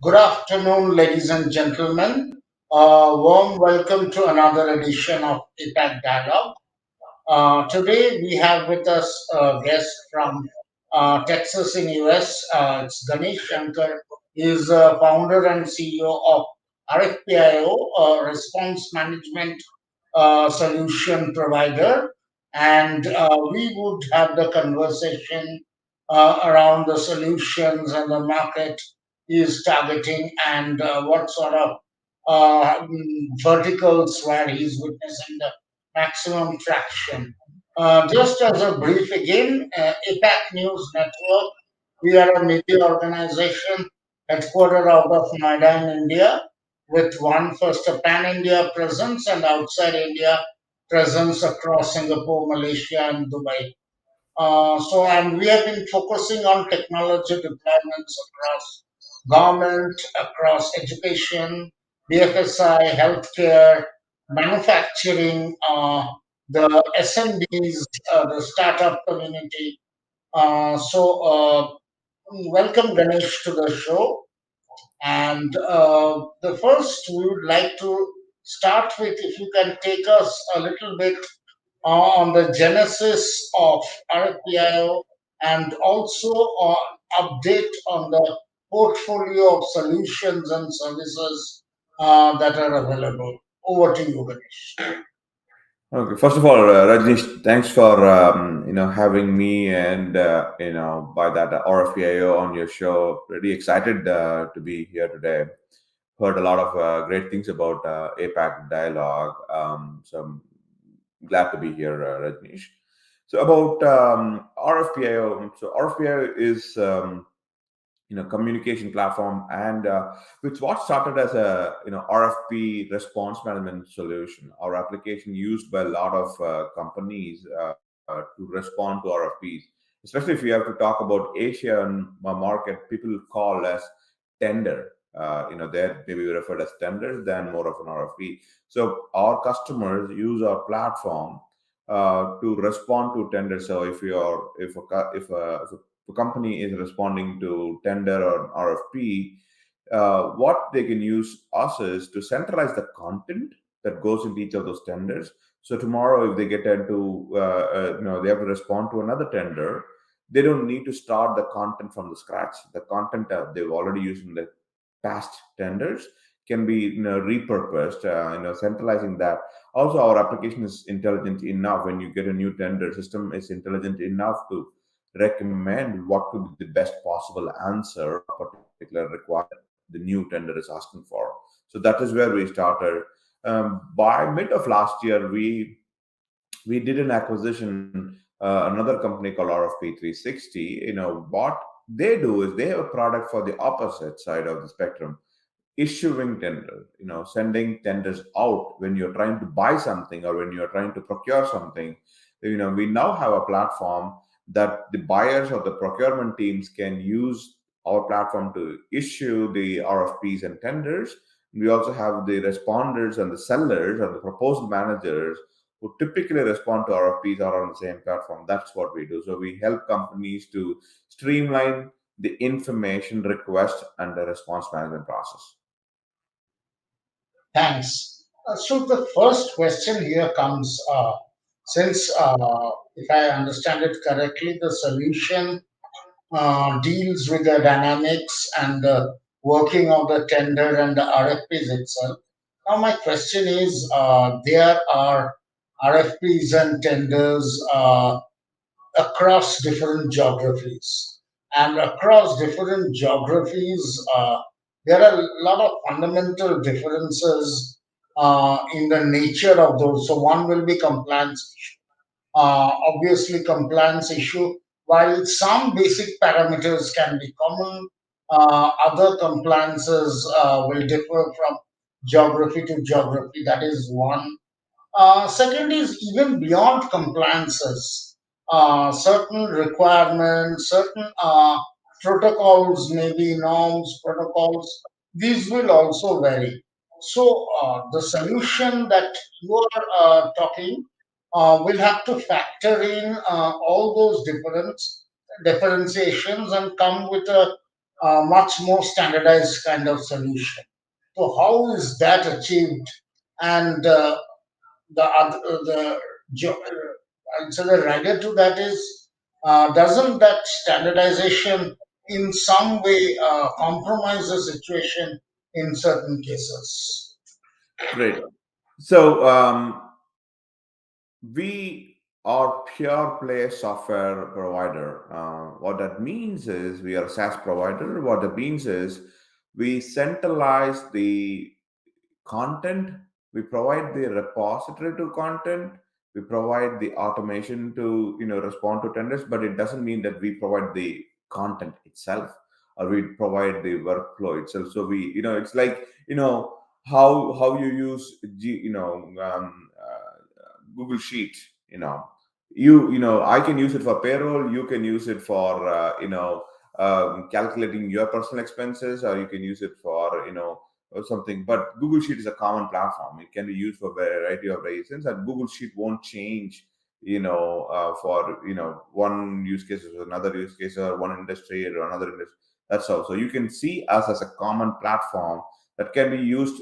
Good afternoon, ladies and gentlemen. Warm welcome to another edition of APAC Dialogue. Today we have with us a guest from Texas in US. It's Ganesh Shankar. He is founder and CEO of RFPIO, a response management solution provider. And we would have the conversation around the solutions and the market he is targeting and what sort of verticals where he's witnessing the maximum traction. Just as a brief again, APAC News Network, we are a media organization headquartered out of Noida in India with one first a pan-India presence and outside India presence across Singapore, Malaysia and Dubai. And we have been focusing on technology deployments across government, across education, BFSI, healthcare, manufacturing, the SMBs, the startup community. Welcome Ganesh to the show. And the first, we would like to start with if you can take us a little bit on the genesis of RFPIO and also update on the portfolio of solutions and services that are available. Over to you, Ganesh. Okay. First of all, Rajneesh, thanks for having me and by that RFPIO on your show. Really excited to be here today. Heard a lot of great things about APAC dialogue. So I'm glad to be here, Rajneesh. So about RFPIO. So RFPIO is communication platform and which what started as a RFP response management solution. Our application used by a lot of companies to respond to RFPs, especially if you have to talk about Asian market. People call as tender. They're maybe referred as tenders than more of an RFP. So our customers use our platform to respond to tenders. So if a company is responding to tender or RFP, what they can use us is to centralize the content that goes into each of those tenders. So tomorrow, if they get into, they have to respond to another tender, they don't need to start the content from the scratch. The content they've already used in the past tenders can be repurposed. Centralizing that. Also, our application is intelligent enough. When you get a new tender, system is intelligent enough to recommend what could be the best possible answer a particular requirement the new tender is asking for. So that is where we started. By mid of last year, we did an acquisition, another company called RFP 360. What they do is they have a product for the opposite side of the spectrum, issuing tender, sending tenders out when you're trying to buy something or when you're trying to procure something. We now have a platform that the buyers or the procurement teams can use our platform to issue the RFPs and tenders. We also have the responders and the sellers and the proposal managers who typically respond to RFPs are on the same platform. That's what we do. So we help companies to streamline the information request and the response management process. Thanks. So the first question here comes since, if I understand it correctly, the solution deals with the dynamics and the working of the tender and the RFPs itself. Now, my question is there are RFPs and tenders across different geographies. And across different geographies, there are a lot of fundamental differences in the nature of those. So, one will be compliance obviously compliance issue. While some basic parameters can be common, other compliances will differ from geography to geography. That is one. Second is even beyond compliances, certain requirements, certain protocols, maybe norms, protocols, these will also vary. So the solution that you are talking will have to factor in all those differentiations and come with a a much more standardized kind of solution. So how is that achieved? And the and so the rider to that is, doesn't that standardization in some way compromise the situation in certain cases? Great. So we are pure play software provider. What that means is we are a SaaS provider. What that means is we centralize the content, we provide the repository to content, we provide the automation to respond to tenders, but it doesn't mean that we provide the content itself or we provide the workflow itself. So we it's like how you use Google Sheet. I can use it for payroll, you can use it for calculating your personal expenses, or you can use it for or something. But Google Sheet is a common platform. It can be used for a variety of reasons, and Google Sheet won't change for one use case or another use case, or one industry or another industry. That's all. So you can see us as a common platform that can be used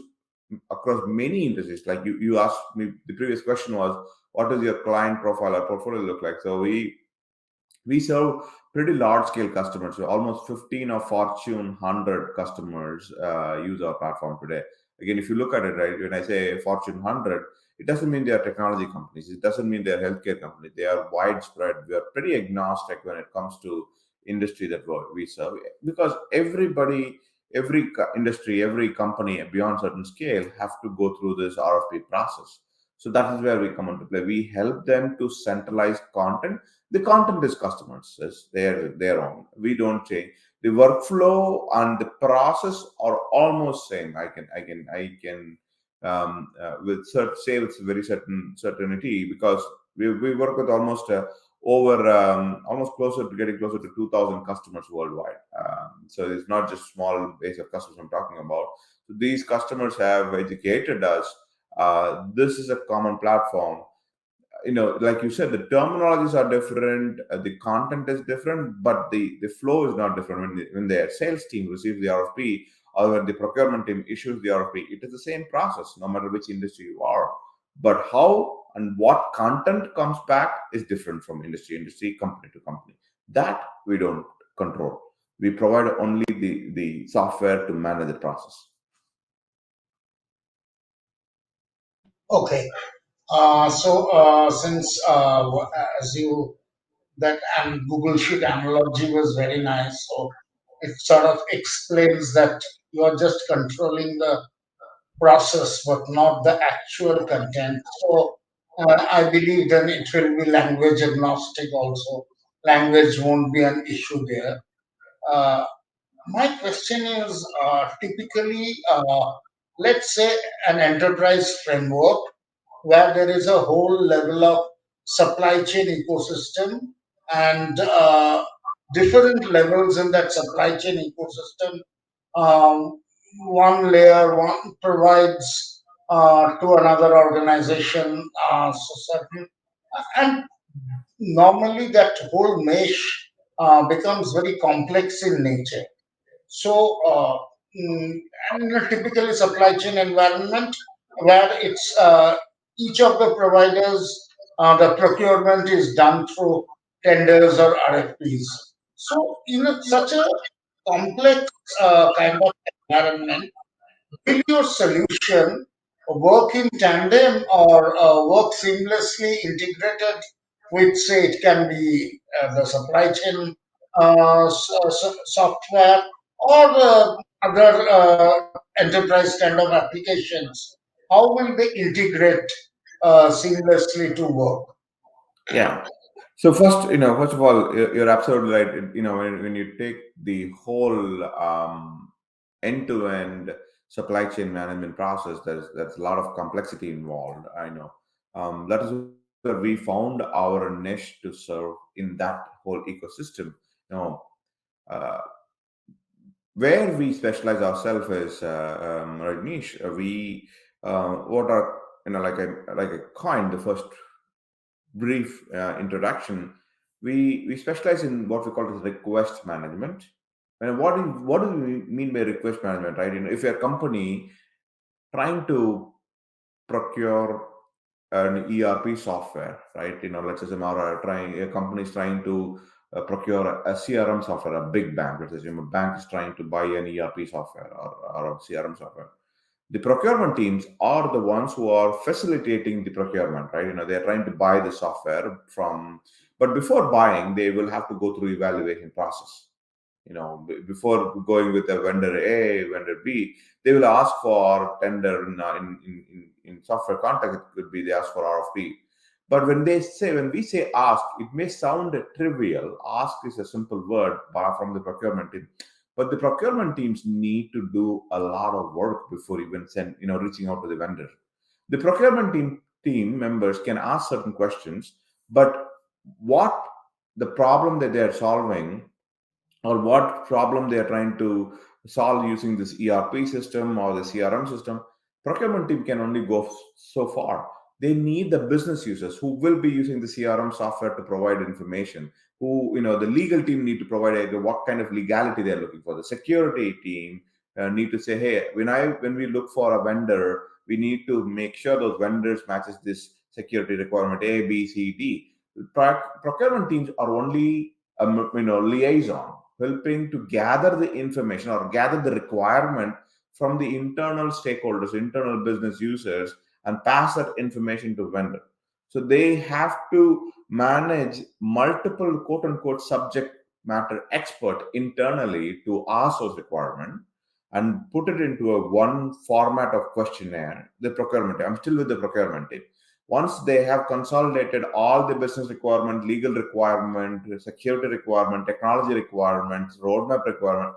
across many industries. Like you asked me, the previous question was, what does your client profile or portfolio look like? So we serve pretty large scale customers. So almost 15 of Fortune 100 customers use our platform today. Again, if you look at it, right, when I say Fortune 100, it doesn't mean they are technology companies. It doesn't mean they're healthcare companies. They are widespread. We are pretty agnostic when it comes to industry that we serve, because every industry, every company beyond certain scale have to go through this RFP process. So that is where we come into play. We help them to centralize content. The content is customers, is their own. We don't change the workflow, and the process are almost same. I can with say with very certainty, because we work with almost over almost closer to getting closer to 2,000 customers worldwide. So it's not just small base of customers I'm talking about. So these customers have educated us. This is a common platform. Like you said, the terminologies are different, the content is different, but the flow is not different. When their sales team receives the RFP, or when the procurement team issues the RFP, it is the same process no matter which industry you are. But how and what content comes back is different from industry, company to company. That we don't control. We provide only the software to manage the process. Okay. Since as you that and Google Sheet analogy was very nice, so it sort of explains that you are just controlling the process but not the actual content. So I believe then it will be language agnostic also. Language won't be an issue there. Uh, my question is, typically, let's say an enterprise framework where there is a whole level of supply chain ecosystem and different levels in that supply chain ecosystem. Um, one layer one provides to another organization, certain, and normally that whole mesh becomes very complex in nature. So, and in a typically supply chain environment where it's each of the providers, the procurement is done through tenders or RFPs. So, in such a complex kind of environment, will your solution work in tandem or work seamlessly integrated with, say, it can be the supply chain software or other enterprise kind of applications? How will they integrate seamlessly to work? Yeah. So first of all, you're absolutely right. When you take the whole end-to-end supply chain management process, there's a lot of complexity involved. I know. That is where we found our niche to serve in that whole ecosystem. You know, uh, where we specialize ourselves is Rajneesh. We what are like a coin the first brief introduction. We specialize in what we call as request management. And what do we mean by request management, right? If you're a company trying to procure an ERP software, right? Let's say tomorrow trying a company is trying to procure a CRM software, a big bank. Let's assume a bank is trying to buy an ERP software or a CRM software. The procurement teams are the ones who are facilitating the procurement, right? They're trying to buy the software from, but before buying, they will have to go through evaluation process. Before going with a vendor A, vendor B, they will ask for tender in software context. It could be they ask for RFP. But when we say ask, it may sound trivial. Ask is a simple word from the procurement team, but the procurement teams need to do a lot of work before even reaching out to the vendor. The procurement team members can ask certain questions, but what the problem that they are solving or what problem they are trying to solve using this ERP system or the CRM system, procurement team can only go so far. They need the business users who will be using the CRM software to provide information. The legal team need to provide what kind of legality they're looking for. The security team need to say, hey, when we look for a vendor, we need to make sure those vendors matches this security requirement A, B, C, D. Procurement teams are only liaison, helping to gather the information or gather the requirement from the internal stakeholders, internal business users, and pass that information to vendor. So they have to manage multiple quote unquote subject matter expert internally to ask those requirements and put it into a one format of questionnaire. The procurement, I'm still with the procurement team. Once they have consolidated all the business requirement, legal requirement, security requirement, technology requirements, roadmap requirement,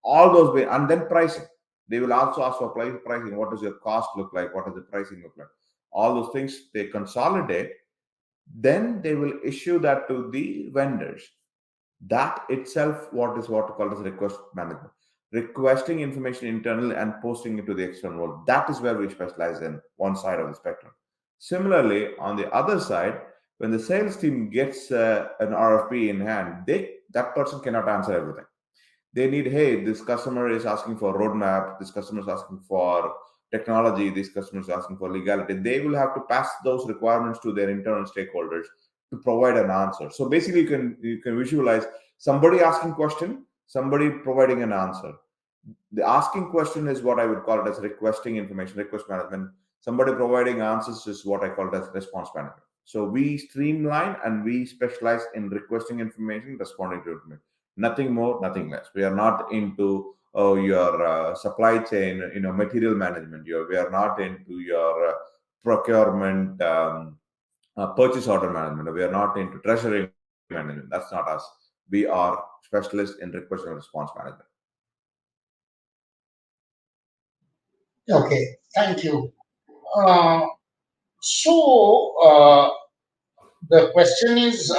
all those and then pricing. They will also ask for pricing. What does your cost look like? What does the pricing look like? All those things they consolidate. Then they will issue that to the vendors. That itself, what called as request management, requesting information internally and posting it to the external world. That is where we specialize in one side of the spectrum. Similarly, on the other side, when the sales team gets an RFP in hand, that person cannot answer everything. They need, hey, this customer is asking for roadmap, this customer is asking for technology, this customer is asking for legality. They will have to pass those requirements to their internal stakeholders to provide an answer. So basically you can visualize somebody asking question, somebody providing an answer. The asking question is what I would call it as requesting information, request management. Somebody providing answers is what I call it as response management. So we streamline and we specialize in requesting information, responding to information. Nothing more, nothing less. We are not into your supply chain, material management. We are not into your procurement, purchase order management. We are not into treasury management. That's not us. We are specialists in request and response management. Okay, thank you. Uh, so the question is,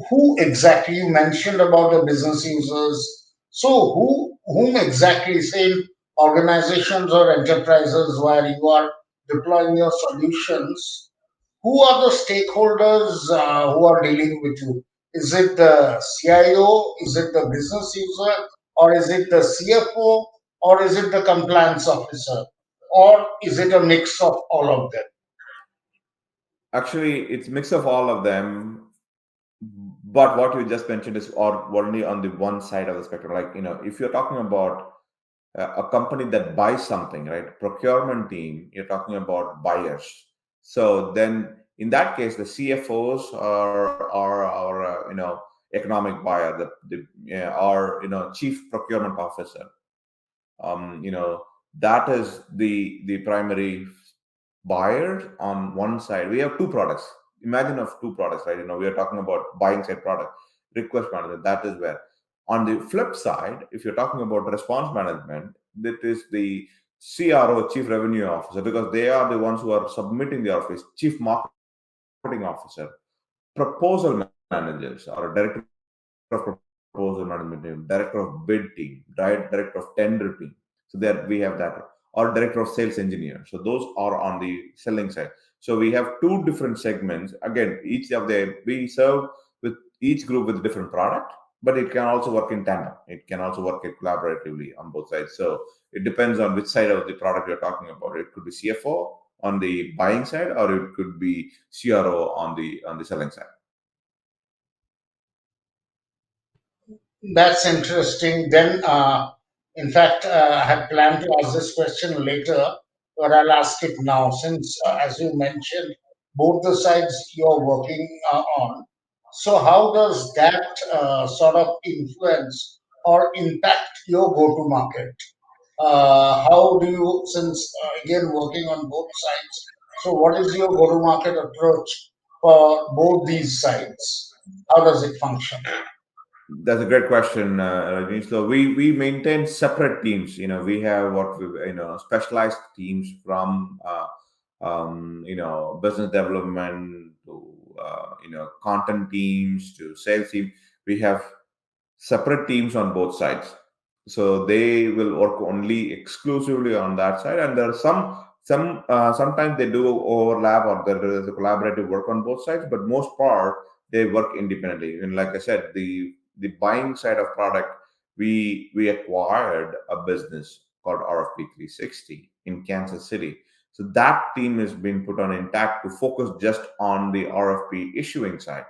who exactly you mentioned about the business users? So whom exactly, say, organizations or enterprises where you are deploying your solutions? Who are the stakeholders who are dealing with you? Is it the CIO? Is it the business user? Or is it the CFO? Or is it the compliance officer? Or is it a mix of all of them? Actually, it's mix of all of them. But what you just mentioned is or only on the one side of the spectrum. Like, if you're talking about a company that buys something, right? Procurement team, you're talking about buyers. So then in that case, the CFOs are our, economic buyer, or, chief procurement officer. um, you know that is the primary buyer. On one side we have two products. Imagine of two products, right? We are talking about buying side product, request management. That is where, on the flip side, if you're talking about response management, that is the CRO, chief revenue officer, because they are the ones who are submitting the office, chief marketing officer, proposal managers, or a director of proposal management team, director of bid team, director of tender team. So there we have that, or director of sales engineer. So those are on the selling side. So we have two different segments. Again, each of the we serve with each group with different product. but it can also work in tandem. It can also work collaboratively on both sides. So it depends on which side of the product you're talking about. It could be CFO on the buying side, or it could be CRO on the selling side. That's interesting. Then, in fact, I had planned to ask this question later, but I'll ask it now since, as you mentioned, both the sides you're working on. So, how does that sort of influence or impact your go to market? How do you, since again working on both sides, so what is your go to market approach for both these sides? How does it function? That's a great question, Rajneesh. So we maintain separate teams. We have what we specialized teams from business development to content teams to sales team. We have separate teams on both sides, so they will work only exclusively on that side. And there are sometimes they do overlap, or there is a collaborative work on both sides, but most part they work independently. And like I said, the buying side of product, we acquired a business called RFP 360 in Kansas City. So that team has been put on intact to focus just on the RFP issuing side.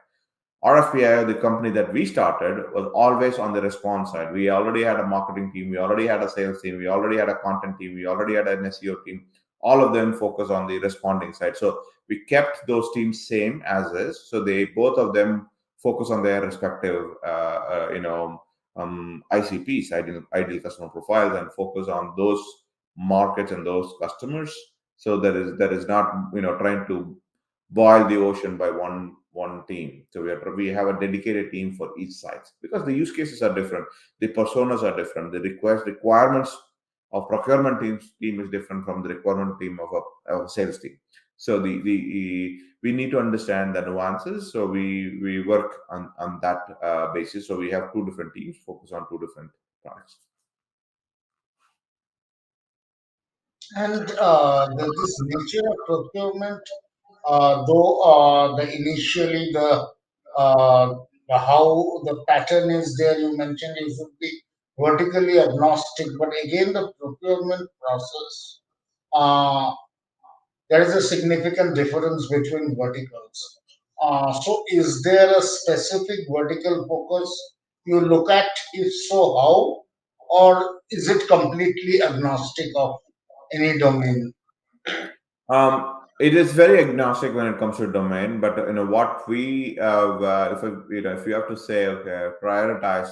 RFPIO, the company that we started, was always on the response side. We already had a marketing team, we already had a sales team, we already had a content team, we already had an SEO team. All of them focus on the responding side. So we kept those teams same as is. So they both of them focus on their respective, ICPs, ideal customer profiles, and focus on those markets and those customers. So there is not trying to boil the ocean by one team. So we have a dedicated team for each side because the use cases are different, the personas are different, the requirements of procurement team is different from the requirement team of a sales team. So we need to understand the nuances. So we work on that basis. So we have two different teams focus on two different products. And this nature of procurement, though initially the how the pattern is there, you mentioned it would be vertically agnostic, but again the procurement process, uh, there is a significant difference between verticals. So, is there a specific vertical focus you look at? If so, how? Or is it completely agnostic of any domain? It is very agnostic when it comes to domain, but what we if you have to say, okay, prioritize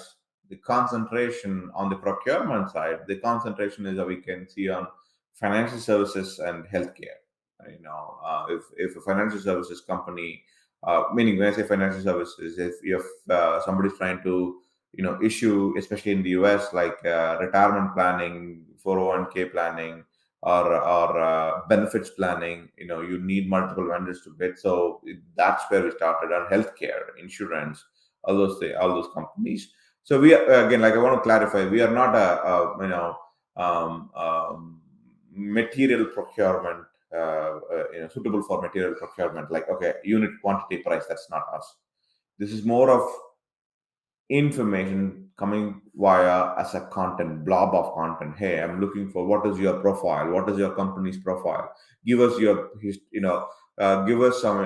the concentration on the procurement side, the concentration is that we can see on financial services and healthcare. If a financial services company, meaning when I say financial services, if somebody's trying to issue, especially in the US, like retirement planning, 401k planning, or benefits planning, you need multiple vendors to bid. So that's where we started on healthcare, insurance, all those companies. So we again, like I want to clarify, we are not material procurement, suitable for material procurement, like, okay, unit quantity price. That's not us. This is more of information coming via as a content blob of content. Hey, I'm looking for, what is your profile, what is your company's profile, give us your give us some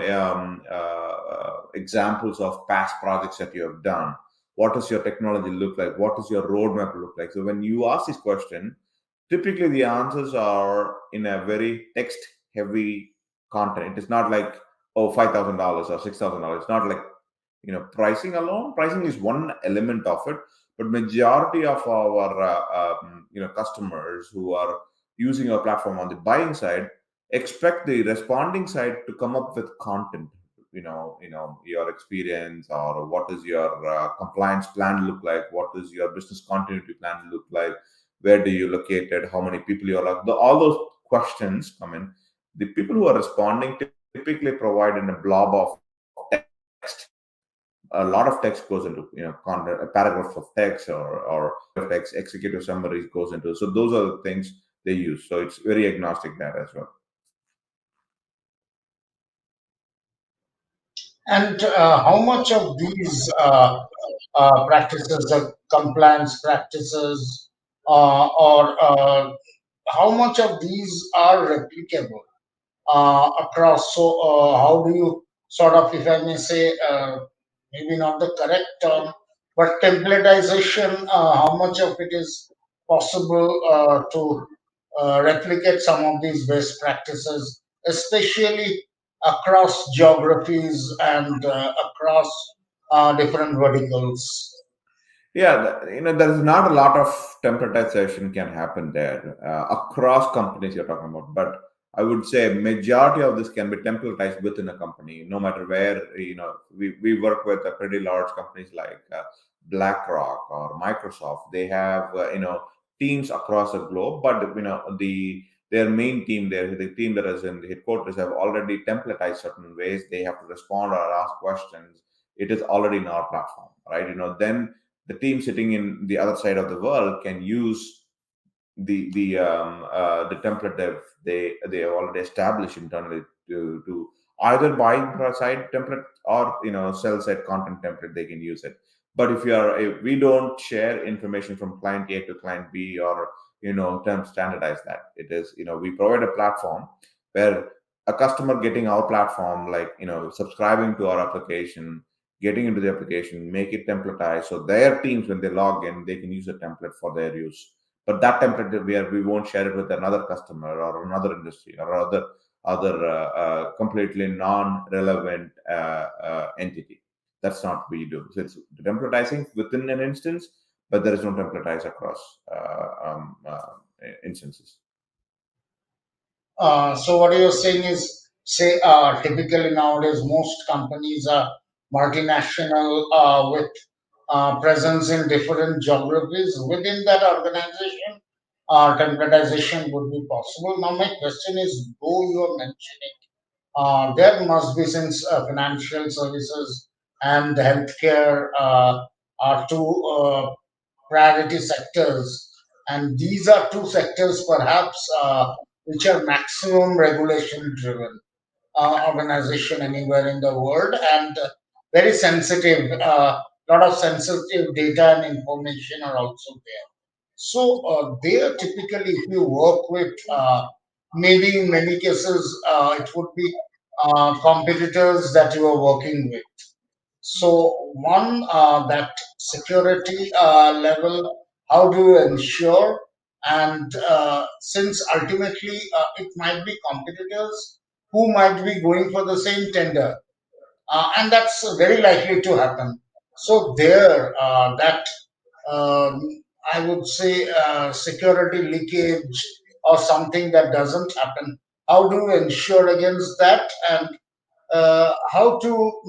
examples of past projects that you have done. What does your technology look like, what does your roadmap look like? So when you ask this question, typically the answers are in a very text heavy content. It is not like, oh, $5,000 or $6,000. It's not like pricing alone. Pricing is one element of it, but majority of our customers who are using our platform on the buying side expect the responding side to come up with content. Your experience, or what is your compliance plan look like, what is your business continuity plan look like, where do you located, how many people you are like, all those questions come in. The people who are responding typically provide in a blob of text. A lot of text goes into paragraphs of text, or text, executive summaries goes into. So those are the things they use. So it's very agnostic there as well. And how much of these practices, compliance practices, or how much of these are replicable across? So, how do you sort of, if I may say, maybe not the correct term, but templatization, how much of it is possible to replicate some of these best practices, especially across geographies and across different verticals? Yeah, there's not a lot of templatization can happen there across companies you're talking about, but I would say majority of this can be templatized within a company, no matter where. We work with pretty large companies like BlackRock or Microsoft. They have teams across the globe, but their main team, the team that is in the headquarters, have already templatized certain ways they have to respond or ask questions. It is already in our platform, right? Then the team sitting in the other side of the world can use the template they have already established internally to either buying side template or sell side content template. They can use it. But if we don't share information from client A to client B, or term standardize that. It is, we provide a platform where a customer getting our platform, like subscribing to our application, getting into the application, make it templatized, so their teams, when they log in, they can use a template for their use. But that template, we won't share it with another customer or another industry or other completely non-relevant entity. That's not what we do. So it's templatizing within an instance, but there is no templatize across instances. So what you're saying is, say, typically nowadays most companies are multinational with presence in different geographies. Within that organization, templatization would be possible. Now, my question is, though you are mentioning there must be, since financial services and healthcare are two priority sectors, and these are two sectors perhaps which are maximum regulation driven organization anywhere in the world, and very sensitive. Lot of sensitive data and information are also there. So there, typically, if you work with, maybe in many cases, it would be competitors that you are working with. So one, that security level, how do you ensure? And since ultimately it might be competitors who might be going for the same tender, and that's very likely to happen. So there, that um, I would say security leakage or something that doesn't happen. How do you ensure against that? And how to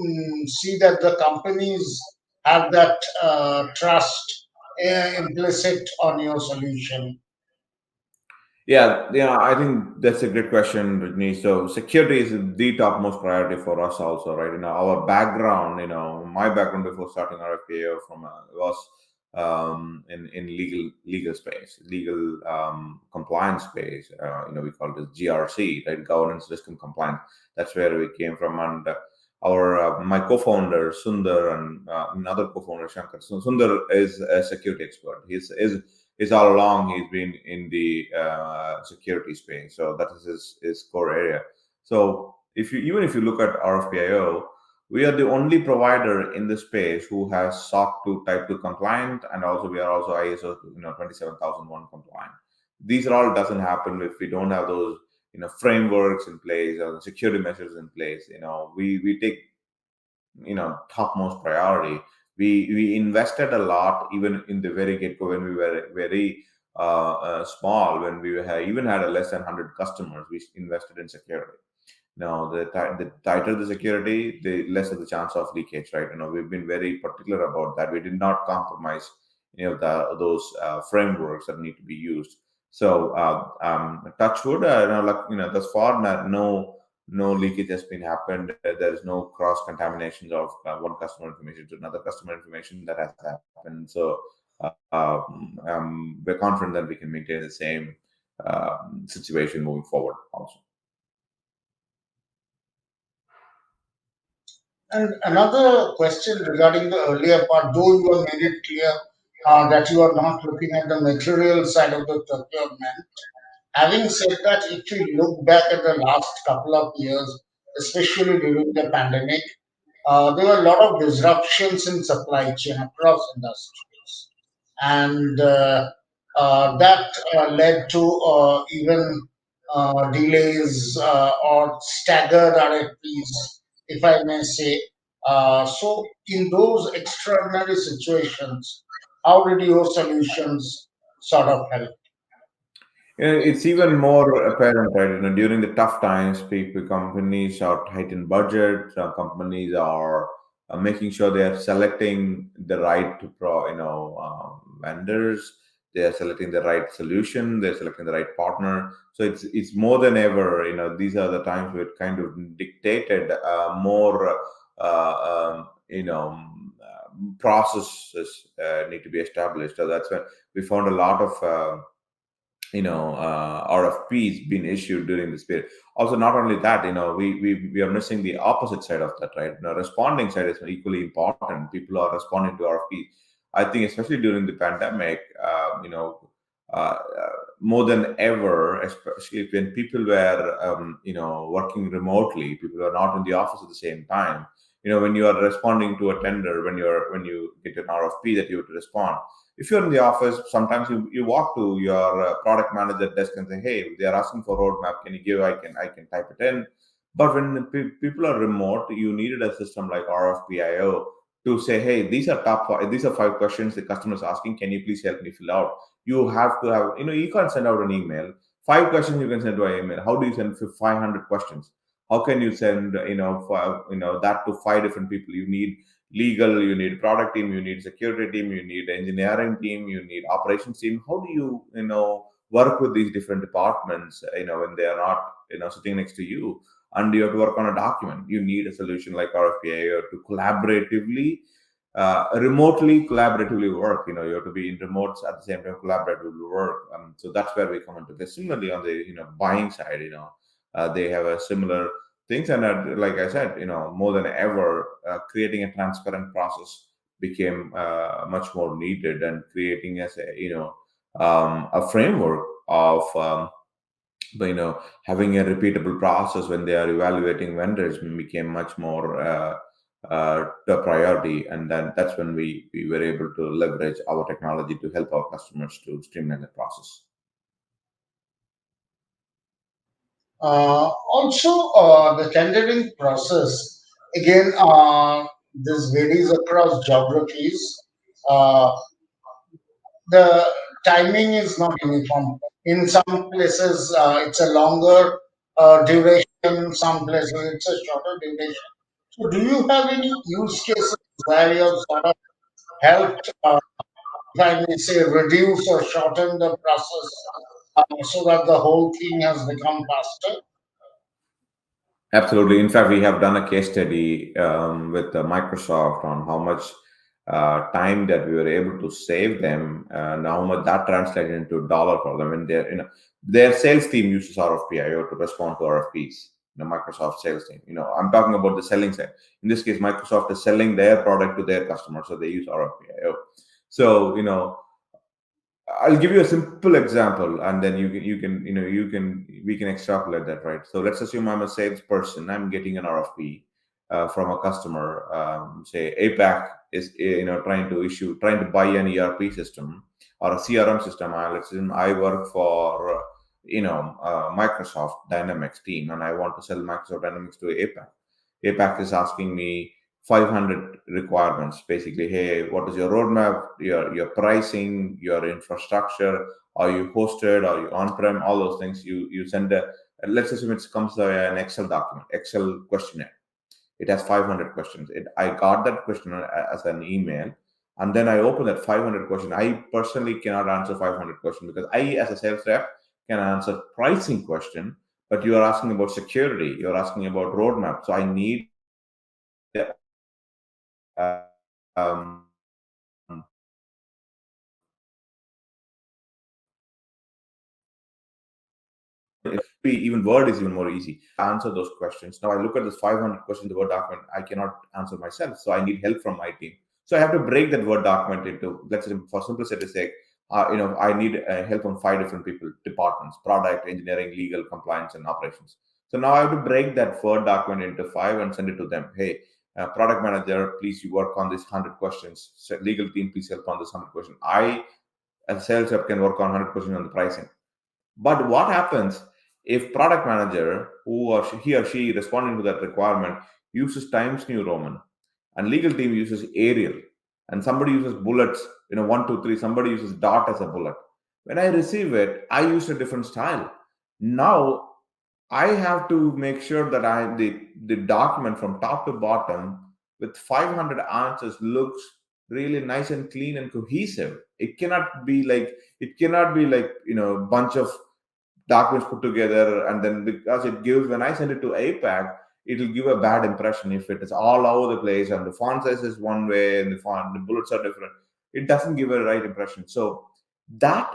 see that the companies have that trust implicit on your solution? Yeah, I think that's a great question, Rajneesh. So security is the topmost priority for us also, right? Our background, my background before starting RFPIO was in legal space, legal compliance space. We call it GRC, right? Governance, risk, and compliance. That's where we came from. And our my co-founder Sundar and another co-founder Shankar. So Sundar is a security expert. He's all along he's been in the security space, so that is his core area. So if you look at RFPIO, we are the only provider in the space who has SOC 2 Type 2 compliant, and also we are also ISO 27001 compliant. These are all doesn't happen if we don't have those frameworks in place or the security measures in place. We take topmost priority. We invested a lot even in the very get go when we were very small, when we even had a less than 100 customers. We invested in security. Now the tighter the security, the lesser the chance of leakage, right? We've been very particular about that. We did not compromise those frameworks that need to be used. So touch wood, thus far no leakage has been happened. There is no cross contaminations of one customer information to another customer information that has happened. So we're confident that we can maintain the same situation moving forward also. And another question regarding the earlier part, though you have made it clear that you are not looking at the material side of the procurement. Having said that, if you look back at the last couple of years, especially during the pandemic, there were a lot of disruptions in supply chain across industries, and that led to even delays or staggered RFPs, if I may say. So, in those extraordinary situations, how did your solutions sort of help? It's even more apparent, right? During the tough times, people, companies are tight in budget. Companies are making sure they are selecting the right vendors. They are selecting the right solution. They're selecting the right partner. So it's more than ever. These are the times where it kind of dictated more. Processes need to be established. So that's when we found a lot of. RFPs being issued during this period. Also, not only that, we are missing the opposite side of that, right? Responding side is equally important. People are responding to RFPs. I think, especially during the pandemic, more than ever, especially when people were, working remotely, people are not in the office at the same time. When you are responding to a tender, when you get an RFP that you have to respond, if you're in the office, sometimes you walk to your product manager desk and say, hey, they are asking for roadmap, can you give? I can type it in. But when people are remote, you needed a system like RFPIO to say, hey, these are 5 questions the customer is asking, can you please help me fill out? You have to have, you can't send out an email. 5 questions you can send to an email. How do you send 500 questions? How can you send that to 5 different people? You need legal, you need product team, you need security team, you need engineering team, you need operations team. How do you work with these different departments, when they are not, sitting next to you, and you have to work on a document? You need a solution like RFPA to collaboratively, remotely collaboratively work. You have to be in remotes at the same time collaboratively work. So that's where we come into this. Similarly, on the buying side, they have a similar things. And like I said, more than ever, creating a transparent process became much more needed, and creating as a framework of, but having a repeatable process when they are evaluating vendors became much more the priority. And then that's when we were able to leverage our technology to help our customers to streamline the process. Also, the tendering process, again, this varies across geographies. Uh, the timing is not uniform. In some places, it's a longer duration, some places, it's a shorter duration. So, do you have any use cases where you have sort of helped, if I may say, reduce or shorten the process so that the whole thing has become faster? Absolutely. In fact, we have done a case study with Microsoft on how much time that we were able to save them, and how much that translated into dollar for them. And their sales team uses RFPIO to respond to RFPs. Microsoft sales team. I'm talking about the selling side. In this case, Microsoft is selling their product to their customers, so they use RFPIO. So, I'll give you a simple example, and then we can extrapolate that, right? So let's assume I'm a salesperson. I'm getting an RFP from a customer. Say APAC is trying to buy an ERP system or a CRM system. Let's assume I work for Microsoft Dynamics team, and I want to sell Microsoft Dynamics to APAC. APAC is asking me 500 requirements. Basically, hey, what is your roadmap, your pricing, your infrastructure? Are you hosted? Are you on-prem? All those things. You send let's assume it comes via an Excel document, Excel questionnaire. It has 500 questions. I got that questionnaire as an email, and then I open that 500 question. I personally cannot answer 500 questions because I, as a sales rep, can answer pricing question. But you are asking about security. You're asking about roadmap. So I need be even Word is even more easy. Answer those questions. Now I look at this 500 questions in the Word document. I cannot answer myself, so I need help from my team. So I have to break that Word document into, let's say, for simplicity's sake, I need help from five different people, departments: product, engineering, legal, compliance, and operations. So now I have to break that Word document into five and send it to them. Hey, product manager, please you work on this 100 questions. Legal team, please help on this 100 questions. I, as a sales rep, can work on 100 questions on the pricing. But what happens if product manager, he or she responding to that requirement, uses Times New Roman, and legal team uses Arial, and somebody uses bullets, 1, 2, 3, somebody uses dot as a bullet. When I receive it, I use a different style. Now I have to make sure that the document from top to bottom with 500 answers looks really nice and clean and cohesive. It cannot be like bunch of documents put together, and then because it gives, when I send it to APAC, it'll give a bad impression if it is all over the place and the font size is one way and the bullets are different. It doesn't give a right impression. So that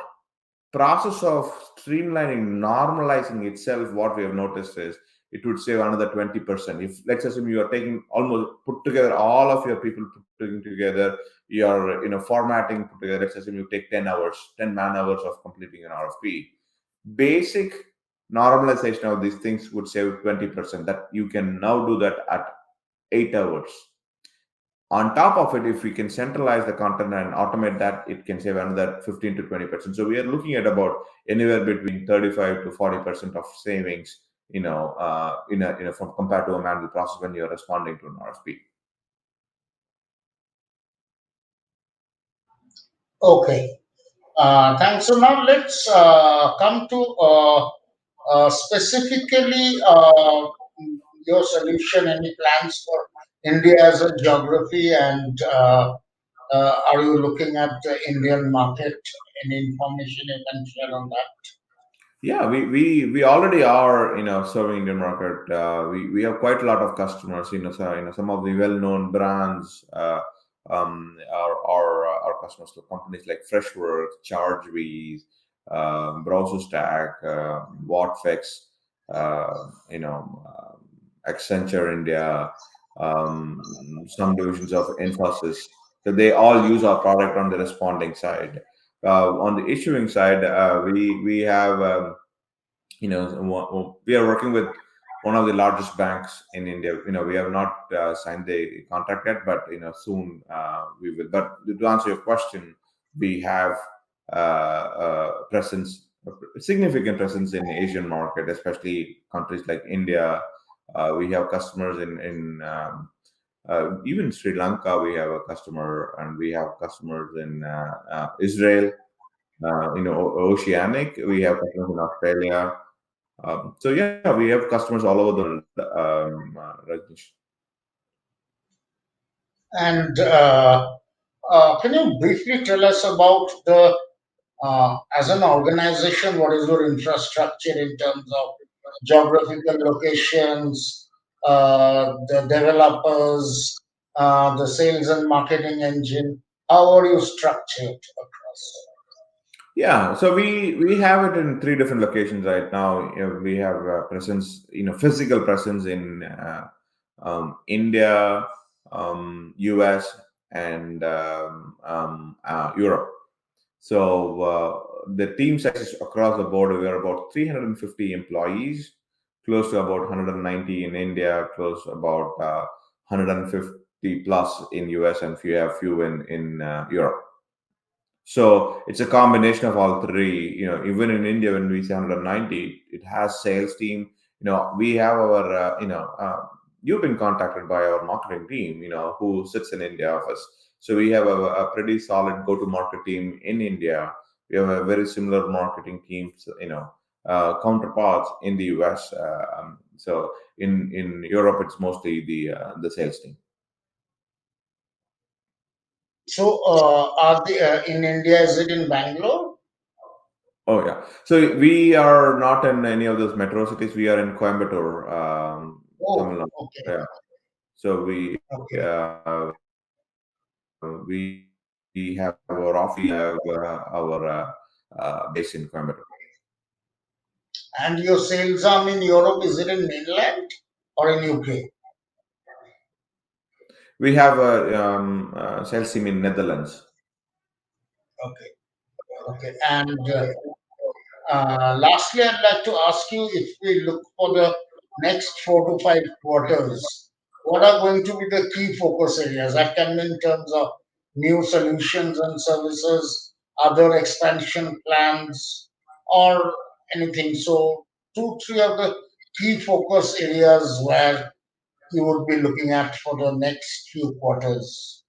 process of streamlining, normalizing itself, what we have noticed is it would save another 20%. If, let's assume, you are taking almost put together all of your people putting together your formatting put together, let's assume you take 10 hours, 10 man hours of completing an RFP. Basic normalization of these things would save 20%. That you can now do that at 8 hours. On top of it, if we can centralize the content and automate that, it can save another 15 to 20%. So we are looking at about anywhere between 35 to 40% of savings, from compared to a manual process when you're responding to an RFP. Okay. Thanks. So now let's come to specifically your solution. Any plans for India as a geography, and are you looking at the Indian market? Any information you can share on that? Yeah, we already are, serving Indian market. We have quite a lot of customers. Some of the well-known brands are customers to companies like Freshworks, ChargeBees, Browser Stack, Whatfix, Accenture India, some divisions of Infosys. So they all use our product on the responding side. On the issuing side, we have we are working with one of the largest banks in India. We have not signed the contract yet, but soon we will. But to answer your question, we have significant presence in Asian market, especially countries like India. We have customers in even Sri Lanka. We have a customer, and we have customers in Israel. Oceanic. We have customers in Australia. So yeah, we have customers all over the world, Rajneesh. And can you briefly tell us about the as an organization, what is your infrastructure in terms of geographical locations, the developers, the sales and marketing engine? How are you structured across? Yeah, so we have it in three different locations right now. We have presence, physical presence in India, US, and Europe. So the team size is across the board. We are about 350 employees, close to about 190 in India, close to about 150 plus in US, and few in Europe. So it's a combination of all three. Even in India, when we say 190, it has sales team. We have our, you've been contacted by our marketing team, who sits in India office. So we have a pretty solid go-to-market team in India. We have a very similar marketing team, counterparts in the US. So in Europe, it's mostly the sales team. So, are the in India? Is it in Bangalore? Oh yeah. So we are not in any of those metro cities. We are in Coimbatore, Tamil Oh, Nadu. okay, Yeah. So okay. we have our office. We have our base in Coimbatore. And your sales arm in Europe, is it in mainland or in UK? We have a sales team in Netherlands. Okay, okay. And lastly, I'd like to ask you, if we look for the next 4 to 5 quarters, what are going to be the key focus areas? That can be in terms of new solutions and services, other expansion plans, or anything. So, two, three of the key focus areas where you would be looking at for the next few quarters.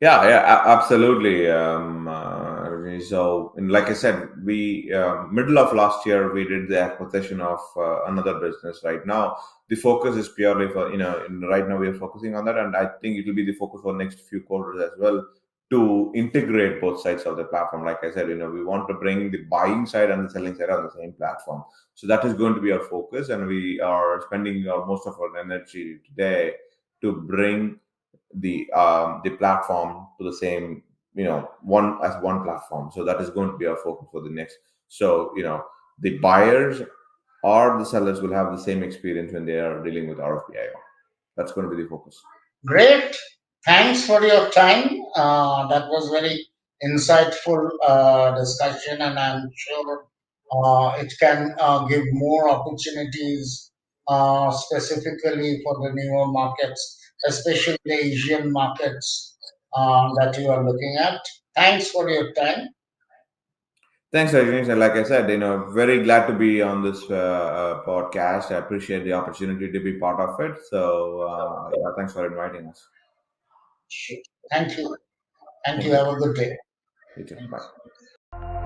Yeah, yeah, absolutely. Rajni. So, and like I said, we middle of last year we did the acquisition of another business. Right now, the focus is purely for right now we are focusing on that, and I think it will be the focus for next few quarters as well to integrate both sides of the platform. Like I said, we want to bring the buying side and the selling side on the same platform. So that is going to be our focus, and we are spending most of our energy today to bring the platform to the same one as one platform. So that is going to be our focus for the next. So the buyers or the sellers will have the same experience when they are dealing with RFPIO. That's going to be the focus. Great. Thanks for your time. That was very insightful discussion, and I'm sure it can give more opportunities specifically for the newer markets, especially the Asian markets that you are looking at. Thanks for your time. Thanks, Rajneesh. And like I said, very glad to be on this podcast. I appreciate the opportunity to be part of it. So, yeah, thanks for inviting us. Sure. Thank you. Thank you. Thank you. Have a good day. You too. Bye. Thanks.